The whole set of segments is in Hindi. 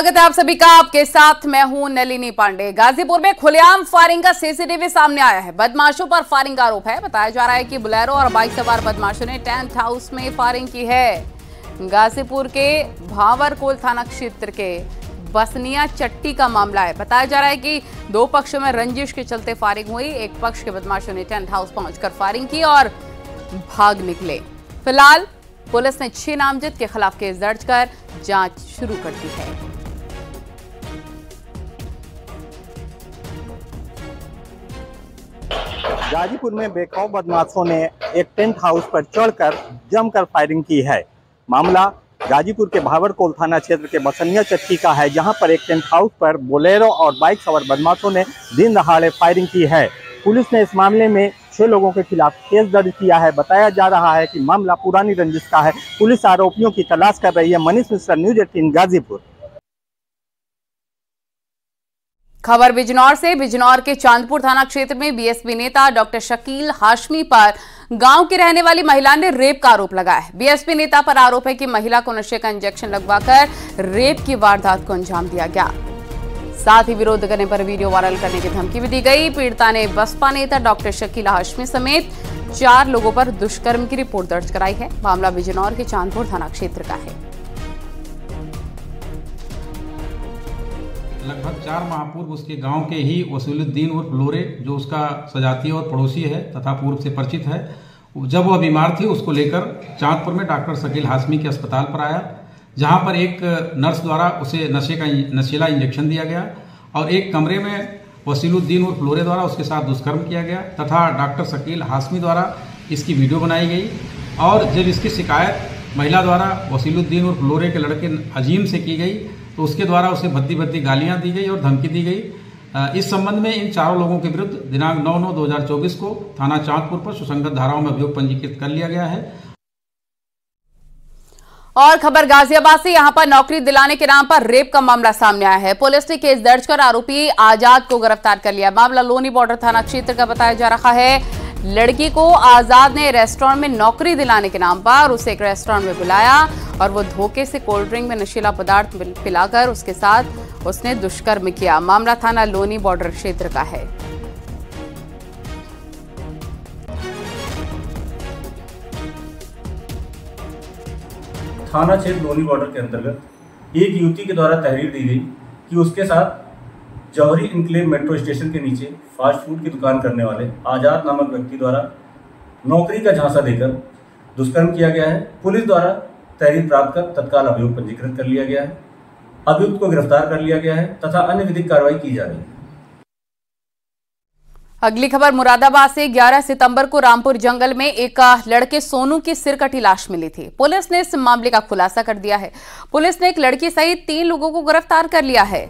स्वागत है आप सभी का। आपके साथ मैं हूं नलिनी पांडे। गाजीपुर में खुलेआम फायरिंग का सीसीटीवी सामने आया है। बदमाशों पर फायरिंग का आरोप है। बताया जा रहा है कि बुलेरो और बाइक सवार बदमाशों ने टेंट हाउस में फायरिंग की है। गाजीपुर के भावरकोल थाना क्षेत्र के बसनिया चट्टी का मामला है। बताया जा रहा है कि दो पक्षों में रंजिश के चलते फायरिंग हुई। एक पक्ष के बदमाशों ने टेंट हाउस पहुंचकर फायरिंग की और भाग निकले। फिलहाल पुलिस ने 6 नामजद के खिलाफ केस दर्ज कर जांच शुरू कर दी है। गाजीपुर में बेखौफ बदमाशों ने एक टेंट हाउस पर चढ़कर जमकर फायरिंग की है। मामला गाजीपुर के भावरकोल थाना क्षेत्र के बसनिया चट्टी का है, जहां पर एक टेंट हाउस पर बोलेरो और बाइक सवार बदमाशों ने दिन दहाड़े फायरिंग की है। पुलिस ने इस मामले में 6 लोगों के खिलाफ केस दर्ज किया है। बताया जा रहा है कि मामला पुरानी रंजिश का है। पुलिस आरोपियों की तलाश कर रही है। मनीष मिश्रा, न्यूज़ 18 गाजीपुर। खबर बिजनौर से। बिजनौर के चांदपुर थाना क्षेत्र में बीएसपी नेता डॉक्टर शकील हाशमी पर गांव की रहने वाली महिला ने रेप का आरोप लगाया है। बीएसपी नेता पर आरोप है कि महिला को नशे का इंजेक्शन लगवाकर रेप की वारदात को अंजाम दिया गया। साथ ही विरोध करने पर वीडियो वायरल करने की धमकी भी दी गई। पीड़िता ने बसपा नेता डॉक्टर शकील हाशमी समेत 4 लोगों पर दुष्कर्म की रिपोर्ट दर्ज कराई है। मामला बिजनौर के चांदपुर थाना क्षेत्र का है। लगभग 4 माह पूर्व उसके गांव के ही वसीलुद्दीन उर्फ लोरे, जो उसका सजाती और पड़ोसी है तथा पूर्व से परिचित है, जब वह बीमार थी उसको लेकर चांदपुर में डॉक्टर शकील हाशमी के अस्पताल पर आया, जहां पर एक नर्स द्वारा उसे नशीला इंजेक्शन दिया गया और एक कमरे में वसीलुद्दीन उर्फ लोरे द्वारा उसके साथ दुष्कर्म किया गया तथा डॉक्टर शकील हाशमी द्वारा इसकी वीडियो बनाई गई। और जब इसकी शिकायत महिला द्वारा वसीलुद्दीन उर्फ लोरे के लड़के अजीम से की गई तो उसके द्वारा उसे भद्दी गालियां दी गई और धमकी दी गई। इस संबंध में इन 4 लोगों के विरुद्ध दिनांक 9/9/2024 को थाना चांदपुर पर सुसंगत धाराओं में अभियोग पंजीकृत कर लिया गया है। और खबर गाजियाबाद से। यहां पर नौकरी दिलाने के नाम पर रेप का मामला सामने आया है। पुलिस ने केस दर्ज कर आरोपी आजाद को गिरफ्तार कर लिया। मामला लोनी बॉर्डर थाना क्षेत्र का बताया जा रहा है। लड़की को आजाद ने रेस्टोरेंट में नौकरी दिलाने के नाम पर उसे एक रेस्टोरेंट में बुलाया और वो धोखे से कोल्ड ड्रिंक में नशीला पदार्थ पिलाकर उसके साथ उसने दुष्कर्म किया। मामला थाना लोनी बॉर्डर क्षेत्र का है। थाना क्षेत्र लोनी बॉर्डर के अंतर्गत एक युवती के द्वारा तहरीर दी गई कि उसके साथ जौहरी इनक्लेव मेट्रो स्टेशन के नीचे फास्ट फूड की दुकान करने वाले आजाद नामक व्यक्ति द्वारा नौकरी का झांसा देकर दुष्कर्म किया गया है। पुलिस द्वारा तहरीर प्राप्त कर तत्काल अभियोग पंजीकृत कर लिया गया है। अभियुक्त को गिरफ्तार कर लिया गया है तथा अन्य विधिक कार्रवाई की जा रही है। अगली खबर मुरादाबाद से। 11 सितंबर को रामपुर जंगल में एक लड़के सोनू की सिर कटी लाश मिली थी। पुलिस ने इस मामले का खुलासा कर दिया है। पुलिस ने एक लड़की सहित 3 लोगों को गिरफ्तार कर लिया है।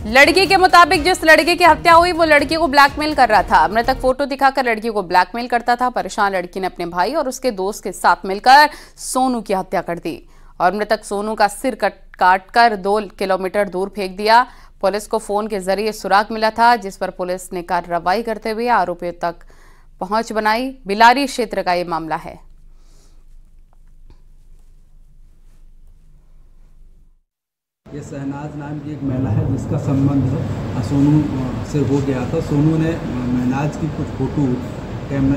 लड़की के मुताबिक जिस लड़के की हत्या हुई वो लड़की को ब्लैकमेल कर रहा था। मृतक फोटो दिखाकर लड़की को ब्लैकमेल करता था। परेशान लड़की ने अपने भाई और उसके दोस्त के साथ मिलकर सोनू की हत्या कर दी और मृतक सोनू का सिर काटकर 2 किलोमीटर दूर फेंक दिया। पुलिस को फोन के जरिए सुराग मिला था, जिस पर पुलिस ने कार्रवाई करते हुए आरोपियों तक पहुंच बनाई। बिलारी क्षेत्र का यह मामला है। ये शहनाज नाम की एक महिला है जिसका संबंध सोनू से हो गया था। सोनू ने महनाज की कुछ फोटो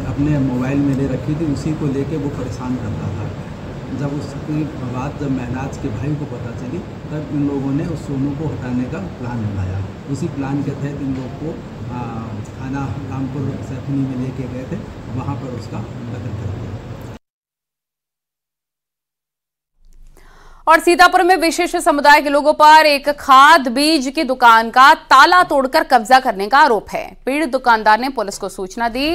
अपने मोबाइल में ले रखी थी, उसी को लेके वो परेशान करता था। जब उसकी बात जब महनाज के भाई को पता चली तब इन लोगों ने उस सोनू को हटाने का प्लान बनाया। उसी प्लान के तहत इन लोग को थाना रामपुर सैफनी में लेके गए थे, वहाँ पर उसका कत्ल कर दिया। और सीतापुर में विशेष समुदाय के लोगों पर एक खाद बीज की दुकान का ताला तोड़कर कब्जा करने का आरोप है। पीड़ित दुकानदार ने पुलिस को सूचना दी,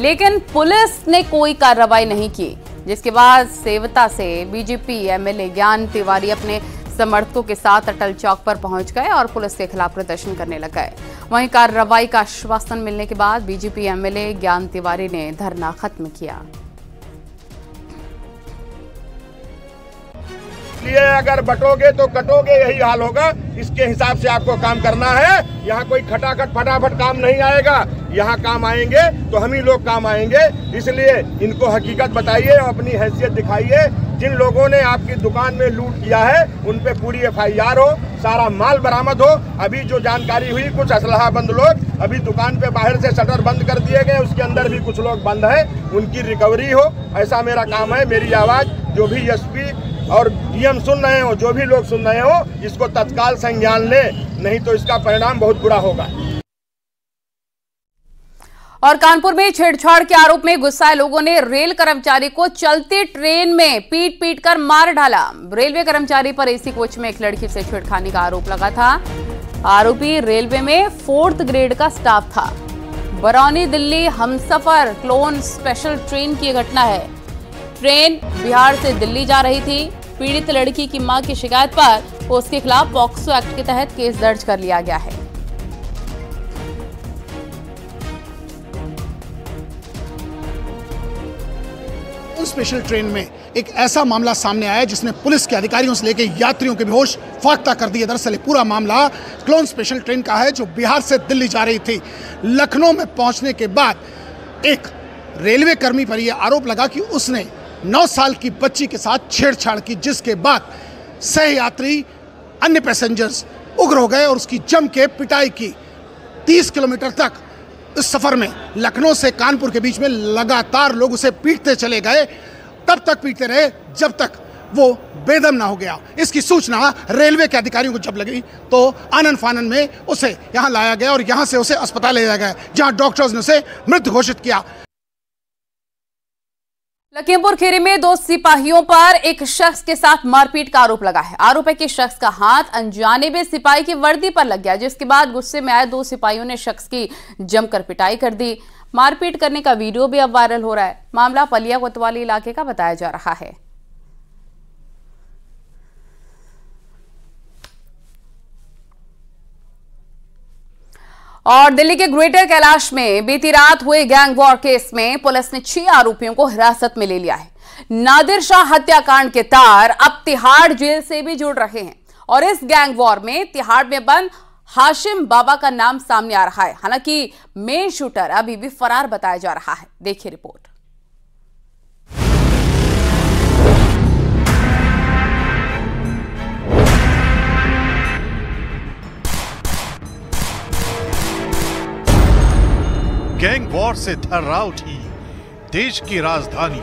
लेकिन पुलिस ने कोई कार्रवाई नहीं की, जिसके बाद सेवता से बीजेपी एमएलए ज्ञान तिवारी अपने समर्थकों के साथ अटल चौक पर पहुंच गए और पुलिस के खिलाफ प्रदर्शन करने लग गए। वहीं कार्रवाई का आश्वासन मिलने के बाद बीजेपी एमएलए ज्ञान तिवारी ने धरना खत्म किया। लिए अगर बटोगे तो कटोगे, यही हाल होगा। इसके हिसाब से आपको काम करना है। यहाँ कोई खटाखट फटाफट काम नहीं आएगा। यहाँ काम आएंगे तो हम ही लोग काम आएंगे। इसलिए इनको हकीकत बताइए, अपनी हैसियत दिखाइए। जिन लोगों ने आपकी दुकान में लूट किया है उन पे पूरी FIR हो, सारा माल बरामद हो। अभी जो जानकारी हुई कुछ असलाहबंद लोग अभी दुकान पे बाहर से शटर बंद कर दिए गए, उसके अंदर भी कुछ लोग बंद हैं, उनकी रिकवरी हो। ऐसा मेरा काम है। मेरी आवाज़ जो भी SP और DM सुन रहे हो, जो भी लोग सुन रहे हो, इसको तत्काल संज्ञान ले, नहीं तो इसका परिणाम बहुत बुरा होगा। और कानपुर में छेड़छाड़ के आरोप में गुस्साए लोगों ने रेल कर्मचारी को चलती ट्रेन में पीट कर मार डाला। रेलवे कर्मचारी पर AC कोच में एक लड़की से छेड़खानी का आरोप लगा था। आरोपी रेलवे में 4th ग्रेड का स्टाफ था। Barauni Delhi Humsafar clone special train की घटना है। ट्रेन बिहार से दिल्ली जा रही थी। पीड़ित लड़की की मां की शिकायत पर उसके खिलाफ पॉक्सो एक्ट के तहत केस दर्ज कर लिया गया है। स्पेशल ट्रेन में एक ऐसा मामला सामने आया जिसने पुलिस के अधिकारियों से लेकर यात्रियों के बेहोश फाख्ता कर दिए। दरअसल पूरा मामला क्लोन स्पेशल ट्रेन का है जो बिहार से दिल्ली जा रही थी। लखनऊ में पहुंचने के बाद एक रेलवे कर्मी पर यह आरोप लगा कि उसने 9 साल की बच्ची के साथ छेड़छाड़ की, जिसके बाद सह यात्री अन्य पैसेंजर्स उग्र हो गए और उसकी जम के पिटाई की। 30 किलोमीटर तक इस सफर में लखनऊ से कानपुर के बीच में लगातार लोग उसे पीटते चले गए। तब तक पीटते रहे जब तक वो बेदम ना हो गया। इसकी सूचना रेलवे के अधिकारियों को जब लगी तो आनन फानन में उसे यहां लाया गया और यहां से उसे अस्पताल ले जाया गया, जहां डॉक्टर्स ने उसे मृत घोषित किया। लखीमपुर खीरी में 2 सिपाहियों पर एक शख्स के साथ मारपीट का आरोप लगा है। आरोप है कि शख्स का हाथ अनजाने में सिपाही की वर्दी पर लग गया, जिसके बाद गुस्से में आए 2 सिपाहियों ने शख्स की जमकर पिटाई कर दी। मारपीट करने का वीडियो भी अब वायरल हो रहा है। मामला पलिया कोतवाली इलाके का बताया जा रहा है। और दिल्ली के ग्रेटर कैलाश में बीती रात हुए गैंग वॉर केस में पुलिस ने 6 आरोपियों को हिरासत में ले लिया है। नादिर शाह हत्याकांड के तार अब तिहाड़ जेल से भी जुड़ रहे हैं और इस गैंग वॉर में तिहाड़ में बंद हाशिम बाबा का नाम सामने आ रहा है। हालांकि मेन शूटर अभी भी फरार बताया जा रहा है। देखिए रिपोर्ट। गैंग वॉर से थर्रा उठी देश की राजधानी।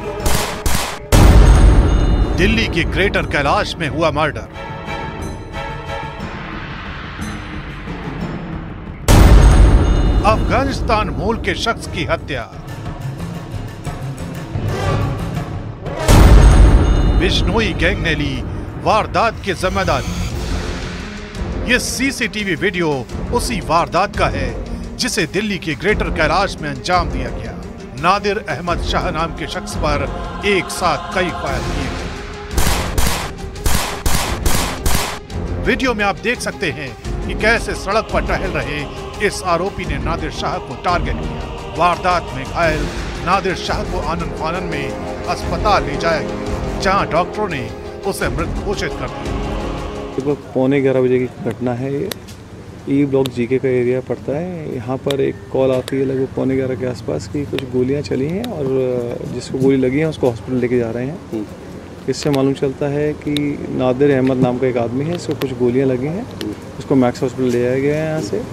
दिल्ली के ग्रेटर कैलाश में हुआ मर्डर। अफगानिस्तान मूल के शख्स की हत्या। बिश्नोई गैंग ने ली वारदात की जिम्मेदारी। ये CCTV वीडियो उसी वारदात का है जिसे दिल्ली के ग्रेटर कैलाश में अंजाम दिया गया। नादिर अहमद शाह नाम के शख्स पर एक साथ कई फायर किए गए। वीडियो में आप देख सकते हैं कि कैसे सड़क पर टहल रहे इस आरोपी ने नादिर शाह को टारगेट किया। वारदात में घायल नादिर शाह को आनन फानन में अस्पताल ले जाया गया, जहां डॉक्टरों ने उसे मृत घोषित कर दिया। 11:15 बजे की घटना है। ये E ब्लॉक GK का एरिया पड़ता है। यहाँ पर एक कॉल आती है लगभग 11:15 के आसपास की कुछ गोलियाँ चली हैं और जिसको गोली लगी है उसको हॉस्पिटल लेके जा रहे हैं। इससे मालूम चलता है कि नादिर अहमद नाम का एक आदमी है, इसको कुछ गोलियाँ लगी हैं, उसको मैक्स हॉस्पिटल ले जाया गया है। यहाँ से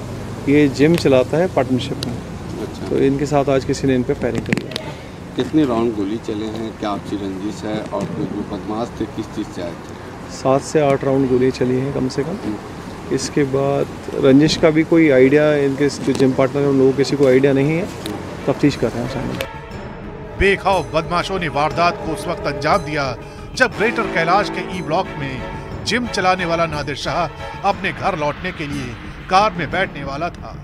ये जिम चलाता है पार्टनरशिप में। अच्छा। तो इनके साथ आज किसी ने इन पर फायरिंग कर लिया। कितने राउंड गोली चले हैं, क्या आपसी रंजिश है और जो बदमाश थे किस चीज़ से आए थे? 7 से 8 राउंड गोली चली हैं कम से कम। इसके बाद रंजिश का भी कोई आइडिया, इनके जो जिम पार्टनर है उन लोगों किसी को आइडिया नहीं है। तफ्तीश कर रहे हैं सामने। बेखौफ बदमाशों ने वारदात को उस वक्त अंजाम दिया जब ग्रेटर कैलाश के E ब्लॉक में जिम चलाने वाला नादिर शाह अपने घर लौटने के लिए कार में बैठने वाला था।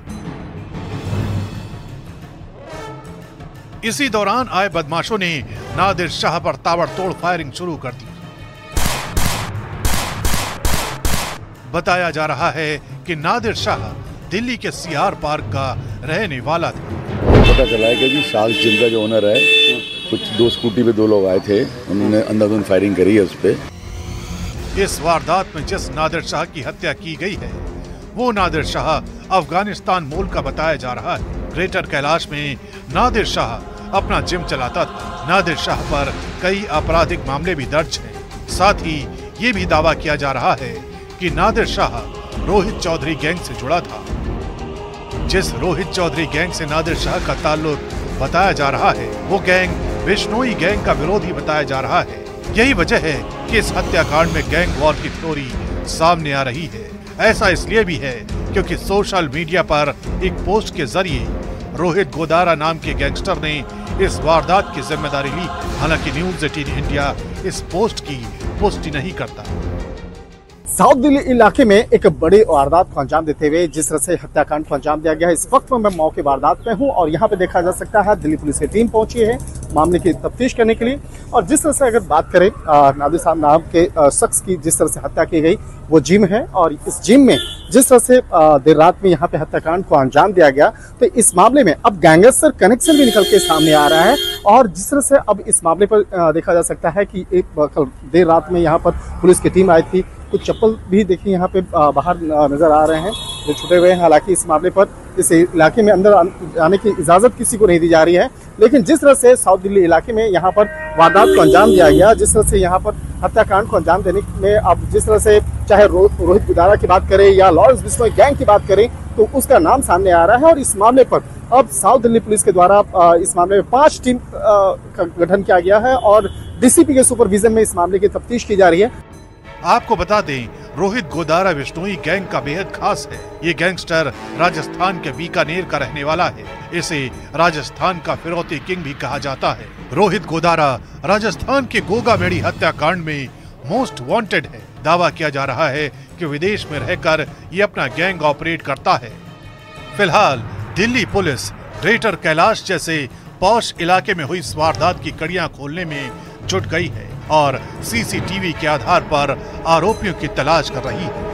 इसी दौरान आए बदमाशों ने नादिर शाह पर ताबड़तोड़ फायरिंग शुरू कर दी। बताया जा रहा है कि नादिर शाह दिल्ली के CR पार्क का रहने वाला था। पता चला है कि जी शाह जिम का जो ओनर है, कुछ 2 स्कूटी पे 2 लोग आए थे, उन्होंने अंधाधुंध फायरिंग करी है उस पे। इस वारदात में जिस नादिर शाह की हत्या की गई है वो नादिर शाह अफगानिस्तान मूल का बताया जा रहा है। ग्रेटर कैलाश में नादिर शाह अपना जिम चलाता था। नादिर शाह पर कई आपराधिक मामले भी दर्ज हैं। साथ ही ये भी दावा किया जा रहा है कि नादिर शाह रोहित चौधरी गैंग से जुड़ा था। जिस रोहित चौधरी गैंग से नादिर शाह का ताल्लुक बताया जा रहा है, वो गैंग बिश्नोई गैंग का विरोधी बताया जा रहा है। यही वजह है कि इस हत्याकांड में गैंग वॉर की थ्योरी सामने आ रही है। ऐसा इसलिए भी है क्योंकि सोशल मीडिया पर एक पोस्ट के जरिए रोहित गोदारा नाम के गैंगस्टर ने इस वारदात की जिम्मेदारी ली। हालांकि न्यूज़ 18 इंडिया इस पोस्ट की पुष्टि नहीं करता। साउथ दिल्ली इलाके में एक बड़ी वारदात को अंजाम देते हुए जिस तरह से हत्याकांड को अंजाम दिया गया है, इस वक्त में मैं मौके वारदात में हूं और यहां पे देखा जा सकता है दिल्ली पुलिस की टीम पहुंची है मामले की तफ्तीश करने के लिए। और जिस तरह से अगर बात करें नादिर साहब नाम के शख्स की जिस तरह से हत्या की गई, वो जिम है और इस जिम में जिस तरह से देर रात में यहाँ पे हत्याकांड को अंजाम दिया गया, तो इस मामले में अब गैंगस्टर कनेक्शन भी निकल के सामने आ रहा है। और जिस तरह से अब इस मामले पर देखा जा सकता है कि एक कल देर रात में यहाँ पर पुलिस की टीम आई थी, कुछ चप्पल भी देखिए यहाँ पे बाहर नजर आ रहे हैं जो छुटे हुए हैं। हालांकि इस मामले पर इस इलाके में अंदर आने की इजाजत किसी को नहीं दी जा रही है, लेकिन जिस तरह से साउथ दिल्ली इलाके में यहाँ पर वारदात को अंजाम दिया गया, जिस तरह से यहाँ पर हत्याकांड को अंजाम देने में अब जिस तरह से चाहे रोहित गोदारा की बात करें या लॉरेंस बिश्नोई गैंग की बात करें, तो उसका नाम सामने आ रहा है। और इस मामले पर अब साउथ दिल्ली पुलिस के द्वारा इस मामले में 5 टीम का गठन किया गया है और डीसीपी के सुपरविजन में इस मामले की तफ्तीश की जा रही है। आपको बता दें, रोहित गोदारा बिश्नोई गैंग का बेहद खास है। ये गैंगस्टर राजस्थान के बीकानेर का रहने वाला है। इसे राजस्थान का फिरौती किंग भी कहा जाता है। रोहित गोदारा राजस्थान के गोगामेड़ी हत्याकांड में मोस्ट वांटेड है। दावा किया जा रहा है कि विदेश में रहकर ये अपना गैंग ऑपरेट करता है। फिलहाल दिल्ली पुलिस ग्रेटर कैलाश जैसे पॉश इलाके में हुई इस वारदात की कड़ियां खोलने में जुट गई है और सीसीटीवी के आधार पर आरोपियों की तलाश कर रही है।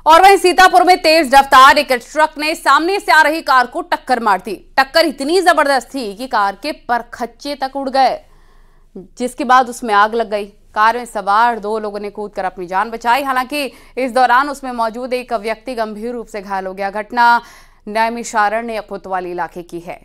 और वहीं सीतापुर में तेज रफ्तार एक ट्रक ने सामने से आ रही कार को टक्कर मार दी। टक्कर इतनी जबरदस्त थी कि कार के परखच्चे तक उड़ गए, जिसके बाद उसमें आग लग गई। कार में सवार 2 लोगों ने कूदकर अपनी जान बचाई। हालांकि इस दौरान उसमें मौजूद एक व्यक्ति गंभीर रूप से घायल हो गया। घटना नैमिषारण्य कोतवाली इलाके की है।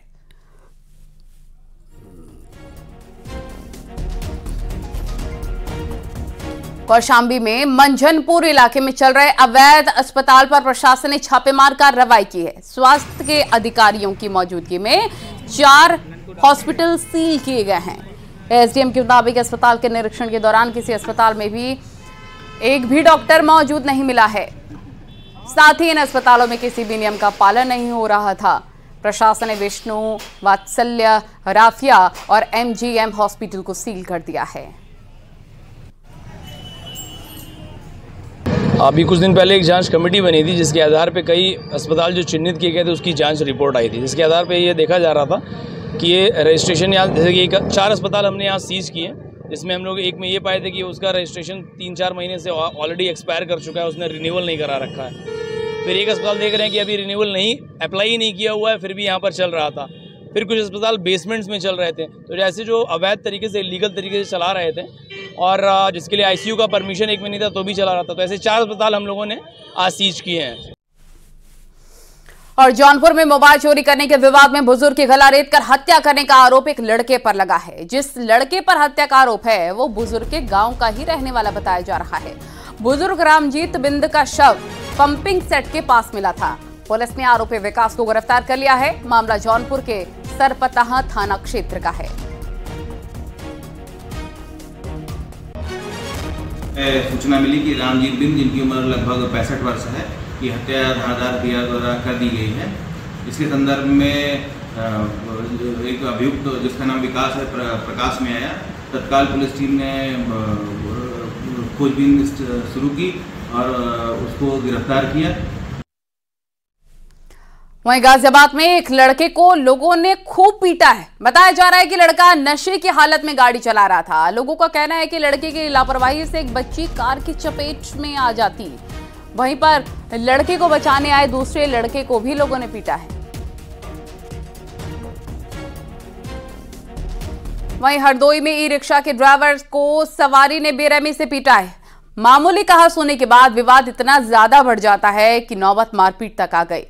कौशाम्बी में मंझनपुर इलाके में चल रहे अवैध अस्पताल पर प्रशासन ने छापेमार कार्रवाई की है। स्वास्थ्य के अधिकारियों की मौजूदगी में 4 हॉस्पिटल सील किए गए हैं। एसडीएम के मुताबिक अस्पताल के निरीक्षण के दौरान किसी अस्पताल में भी एक भी डॉक्टर मौजूद नहीं मिला है। साथ ही इन अस्पतालों में किसी भी नियम का पालन नहीं हो रहा था। प्रशासन ने विष्णु, वात्सल्य, राफिया और एमजीएम हॉस्पिटल को सील कर दिया है। अभी कुछ दिन पहले एक जांच कमेटी बनी थी जिसके आधार पे कई अस्पताल जो चिन्हित किए गए थे उसकी जांच रिपोर्ट आई थी, जिसके आधार पे ये देखा जा रहा था कि ये रजिस्ट्रेशन यहाँ जैसे कि 4 अस्पताल हमने यहाँ सीज किए, जिसमें हम लोग एक में ये पाए थे कि उसका रजिस्ट्रेशन 3-4 महीने से ऑलरेडी एक्सपायर कर चुका है, उसने रिन्यूअल नहीं करा रखा है। फिर एक अस्पताल देख रहे हैं कि अभी रिन्यूअल नहीं अप्लाई ही नहीं किया हुआ है, फिर भी यहाँ पर चल रहा था। फिर कुछ अस्पताल बेसमेंट्स में चल रहे थे, तो जैसे जो अवैध तरीके से इलीगल तरीके से चला रहे थे और जिसके लिए आईसीयू का परमिशन एक में नहीं था तो भी चला रहा था, तो ऐसे 4 अस्पताल हम लोगों ने आज सीज किए हैं। और जौनपुर में मोबाइल चोरी करने के विवाद में बुजुर्ग की गला रेत कर हत्या करने का आरोप एक लड़के पर लगा है। जिस लड़के पर हत्या का आरोप है वो बुजुर्ग के गांव का ही रहने वाला बताया जा रहा है। बुजुर्ग रामजीत बिंद का शव पंपिंग सेट के पास मिला था। पुलिस ने आरोपी विकास को गिरफ्तार कर लिया है। मामला जौनपुर के सरपताहा थाना क्षेत्र का है। सूचना मिली कि रामजीत बिंद, जिनकी उम्र लगभग 65 वर्ष है, की हत्या धारदार हथियार द्वारा कर दी गई है। इसके संदर्भ में एक अभियुक्त जिसका नाम विकास है प्रकाश में आया। तत्काल पुलिस टीम ने खोजबीन शुरू की और उसको गिरफ्तार किया। वहीं गाजियाबाद में एक लड़के को लोगों ने खूब पीटा है। बताया जा रहा है कि लड़का नशे की हालत में गाड़ी चला रहा था। लोगों का कहना है कि लड़के की लापरवाही से एक बच्ची कार की चपेट में आ जाती। वहीं पर लड़के को बचाने आए दूसरे लड़के को भी लोगों ने पीटा है। वहीं हरदोई में ई रिक्शा के ड्राइवर को सवारी ने बेरहमी से पीटा है। मामूली कहा सुनने के बाद विवाद इतना ज्यादा बढ़ जाता है कि नौबत मारपीट तक आ गई।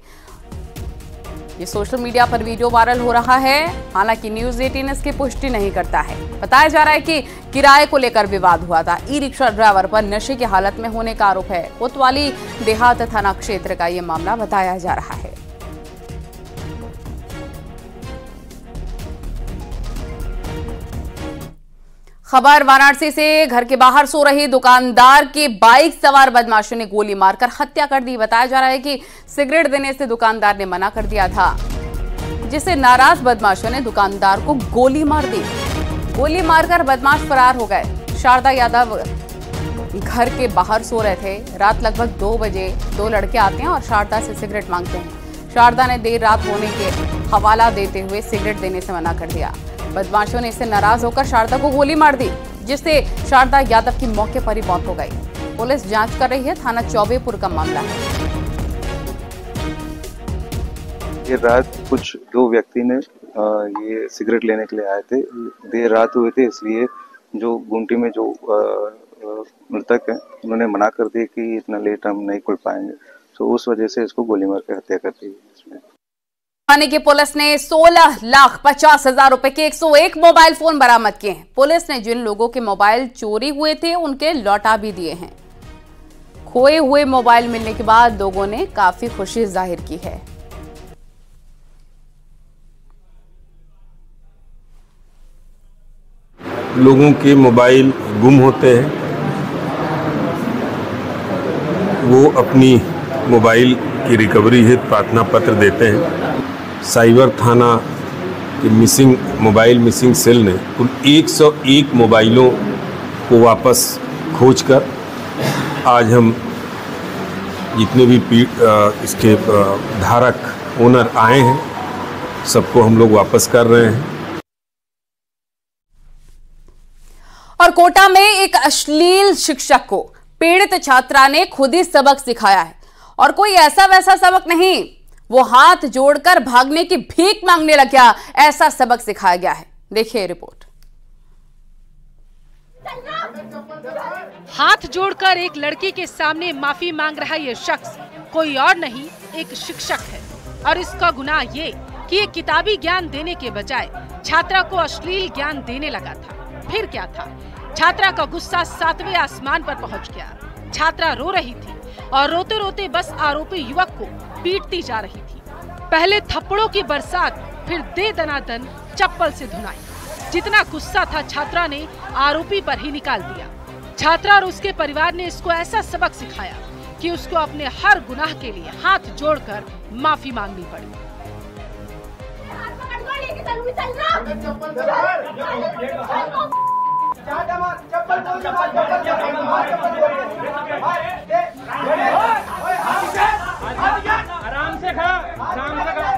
ये सोशल मीडिया पर वीडियो वायरल हो रहा है। हालांकि न्यूज़ 18 इसकी पुष्टि नहीं करता है। बताया जा रहा है कि किराए को लेकर विवाद हुआ था। ई रिक्शा ड्राइवर पर नशे की हालत में होने का आरोप है। कोतवाली देहात थाना क्षेत्र का ये मामला बताया जा रहा है। खबर वाराणसी से। घर के बाहर सो रही दुकानदार के बाइक सवार बदमाशों ने गोली मारकर हत्या कर दी। बताया जा रहा है कि सिगरेट देने से दुकानदार ने मना कर दिया था, जिससे नाराज बदमाशों ने दुकानदार को गोली मार दी। गोली मारकर बदमाश फरार हो गए। शारदा यादव घर के बाहर सो रहे थे। रात लगभग 2 बजे 2 लड़के आते हैं और शारदा से सिगरेट मांगते हैं। शारदा ने देर रात होने के हवाला देते हुए सिगरेट देने से मना कर दिया। बदमाशों ने इससे नाराज होकर शारदा को गोली मार दी, जिससे शारदा यादव की मौके पर ही मौत हो गई। पुलिस जांच कर रही है। थाना चौबेपुर का मामला है। ये रात कुछ 2 व्यक्ति ने ये सिगरेट लेने के लिए आए थे। देर रात हुए थे, इसलिए जो गुमटी में जो मृतक है उन्होंने मना कर दिया कि इतना लेट हम नहीं खुल पाएंगे, तो उस वजह से इसको गोली मार के हत्या कर दी। थाने की पुलिस ने 16,50,000 रुपए के 101 मोबाइल फोन बरामद किए हैं। पुलिस ने जिन लोगों के मोबाइल चोरी हुए थे उनके लौटा भी दिए हैं। खोए हुए मोबाइल मिलने के बाद लोगों ने काफी खुशी जाहिर की है। लोगों के मोबाइल गुम होते हैं, वो अपनी मोबाइल की रिकवरी हेतु प्रार्थना पत्र देते हैं। साइबर थाना के मोबाइल मिसिंग सेल ने कुल 101 मोबाइलों को वापस खोजकर आज हम जितने भी इसके धारक ओनर आए हैं सबको हम लोग वापस कर रहे हैं। और कोटा में एक अश्लील शिक्षक को पीड़ित छात्रा ने खुद ही सबक सिखाया है। और कोई ऐसा वैसा सबक नहीं, वो हाथ जोड़कर भागने की भीख मांगने लग गया, ऐसा सबक सिखाया गया है। देखिए रिपोर्ट। हाथ जोड़कर एक लड़की के सामने माफी मांग रहा ये शख्स कोई और नहीं, एक शिक्षक है। और इसका गुनाह ये कि ये किताबी ज्ञान देने के बजाय छात्रा को अश्लील ज्ञान देने लगा था। फिर क्या था, छात्रा का गुस्सा 7वें आसमान पर पहुंच गया। छात्रा रो रही थी और रोते रोते बस आरोपी युवक को पीटती जा रही थी। पहले थप्पड़ों की बरसात, फिर दे दनादन चप्पल से धुनाई। जितना गुस्सा था छात्रा ने आरोपी पर ही निकाल दिया। छात्रा और उसके परिवार ने इसको ऐसा सबक सिखाया कि उसको अपने हर गुनाह के लिए हाथ जोड़कर माफी मांगनी पड़ी। आराम से खड़ा, आराम से खड़ा।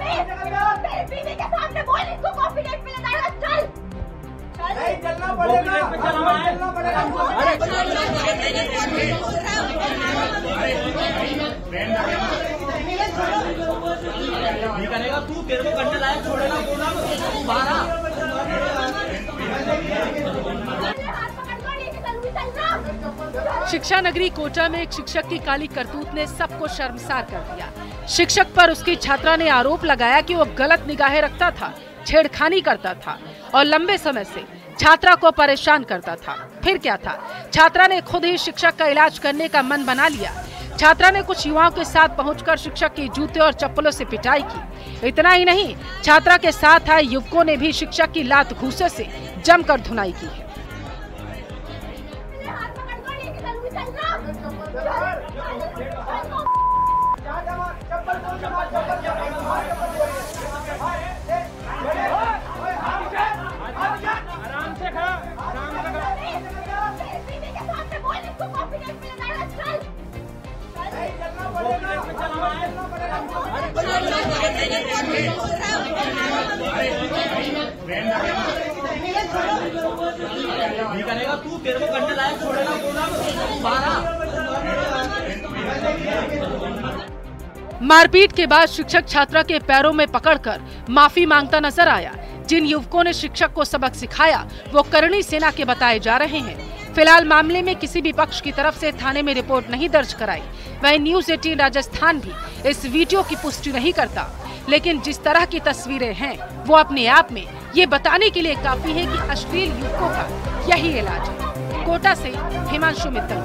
बीवी के सामने बोल, इसको कॉन्फिडेंस में लगाएगा। चल नहीं चलना पड़ेगा, चलना पड़ेगा। नहीं करेगा तू, तेरे को करने लायक छोड़ेगा बाहर। शिक्षा नगरी कोटा में एक शिक्षक की काली करतूत ने सबको शर्मसार कर दिया। शिक्षक पर उसकी छात्रा ने आरोप लगाया कि वो गलत निगाहें रखता था, छेड़खानी करता था और लंबे समय से छात्रा को परेशान करता था। फिर क्या था, छात्रा ने खुद ही शिक्षक का इलाज करने का मन बना लिया। छात्रा ने कुछ युवाओं के साथ पहुंचकर शिक्षक की जूते और चप्पलों से पिटाई की। इतना ही नहीं, छात्रा के साथ आए युवकों ने भी शिक्षक की लात घूंसे से जमकर धुनाई की है। नहीं करेगा तू, तेरे को करने लायक छोड़ेगा बाहर। मारपीट के बाद शिक्षक छात्रा के पैरों में पकड़कर माफी मांगता नजर आया। जिन युवकों ने शिक्षक को सबक सिखाया वो करणी सेना के बताए जा रहे हैं। फिलहाल मामले में किसी भी पक्ष की तरफ से थाने में रिपोर्ट नहीं दर्ज कराई। वहीं न्यूज़ 18 राजस्थान भी इस वीडियो की पुष्टि नहीं करता, लेकिन जिस तरह की तस्वीरें हैं वो अपने आप में ये बताने के लिए काफी है कि अश्लील युवकों का यही इलाज है। कोटा से हिमांशु मित्तल।